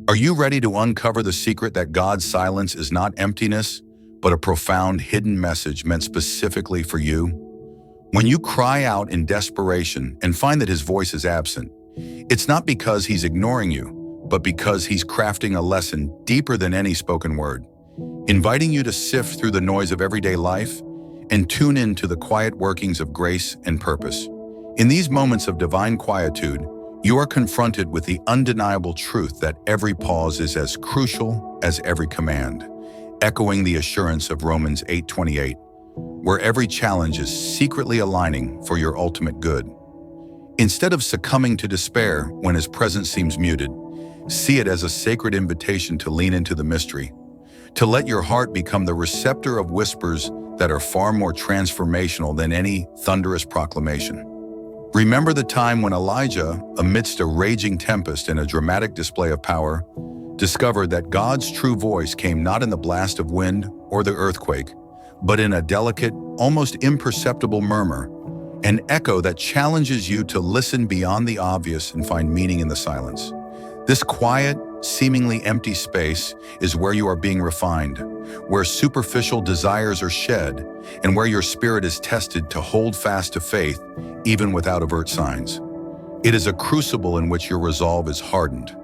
Are you ready to uncover the secret that God's silence is not emptiness, but a profound hidden message meant specifically for you? When you cry out in desperation and find that his voice is absent, it's not because he's ignoring you, but because he's crafting a lesson deeper than any spoken word, inviting you to sift through the noise of everyday life and tune into the quiet workings of grace and purpose. In these moments of divine quietude, you are confronted with the undeniable truth that every pause is as crucial as every command, echoing the assurance of Romans 8:28, where every challenge is secretly aligning for your ultimate good. Instead of succumbing to despair when his presence seems muted, see it as a sacred invitation to lean into the mystery, to let your heart become the receptor of whispers that are far more transformational than any thunderous proclamation. Remember the time when Elijah, amidst a raging tempest and a dramatic display of power, discovered that God's true voice came not in the blast of wind or the earthquake, but in a delicate, almost imperceptible murmur, an echo that challenges you to listen beyond the obvious and find meaning in the silence. This quiet, seemingly empty space is where you are being refined, where superficial desires are shed, and where your spirit is tested to hold fast to faith, even without overt signs. It is a crucible in which your resolve is hardened,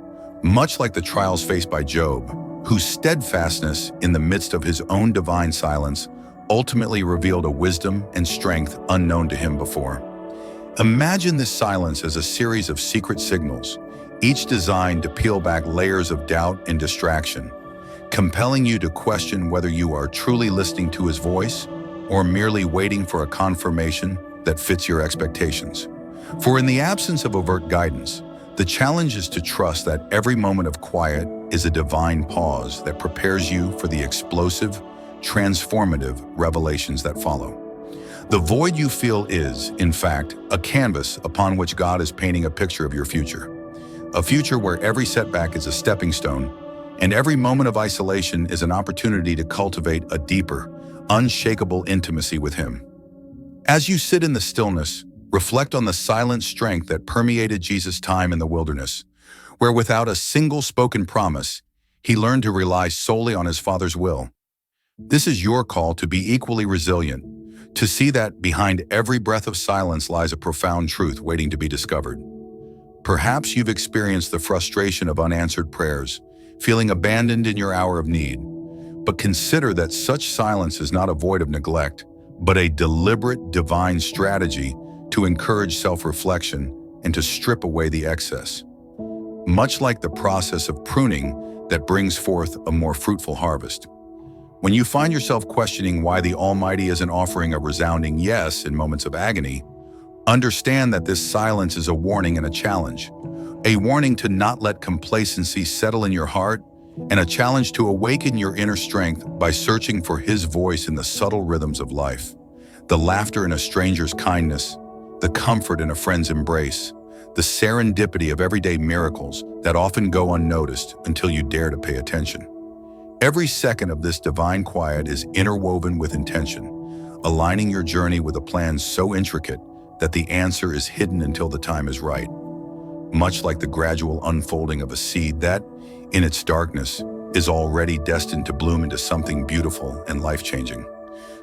much like the trials faced by Job, whose steadfastness in the midst of his own divine silence ultimately revealed a wisdom and strength unknown to him before. Imagine this silence as a series of secret signals, each designed to peel back layers of doubt and distraction, compelling you to question whether you are truly listening to his voice or merely waiting for a confirmation that fits your expectations. For in the absence of overt guidance, the challenge is to trust that every moment of quiet is a divine pause that prepares you for the explosive, transformative revelations that follow. The void you feel is, in fact, a canvas upon which God is painting a picture of your future. A future where every setback is a stepping stone, and every moment of isolation is an opportunity to cultivate a deeper, unshakable intimacy with him. As you sit in the stillness, reflect on the silent strength that permeated Jesus' time in the wilderness, where without a single spoken promise, he learned to rely solely on his Father's will. This is your call to be equally resilient, to see that behind every breath of silence lies a profound truth waiting to be discovered. Perhaps you've experienced the frustration of unanswered prayers, feeling abandoned in your hour of need. But consider that such silence is not a void of neglect, but a deliberate divine strategy to encourage self-reflection and to strip away the excess. Much like the process of pruning that brings forth a more fruitful harvest. When you find yourself questioning why the Almighty isn't offering a resounding yes in moments of agony, understand that this silence is a warning and a challenge. A warning to not let complacency settle in your heart, and a challenge to awaken your inner strength by searching for his voice in the subtle rhythms of life. The laughter in a stranger's kindness, the comfort in a friend's embrace, the serendipity of everyday miracles that often go unnoticed until you dare to pay attention. Every second of this divine quiet is interwoven with intention, aligning your journey with a plan so intricate that the answer is hidden until the time is right. Much like the gradual unfolding of a seed that, in its darkness, is already destined to bloom into something beautiful and life-changing.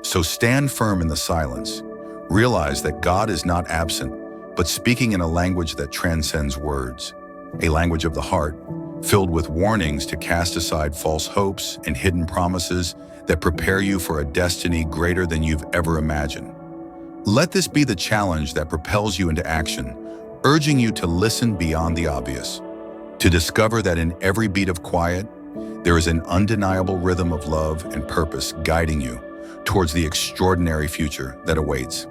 So stand firm in the silence. Realize that God is not absent, but speaking in a language that transcends words, a language of the heart, filled with warnings to cast aside false hopes and hidden promises that prepare you for a destiny greater than you've ever imagined. Let this be the challenge that propels you into action, urging you to listen beyond the obvious, to discover that in every beat of quiet, there is an undeniable rhythm of love and purpose guiding you towards the extraordinary future that awaits.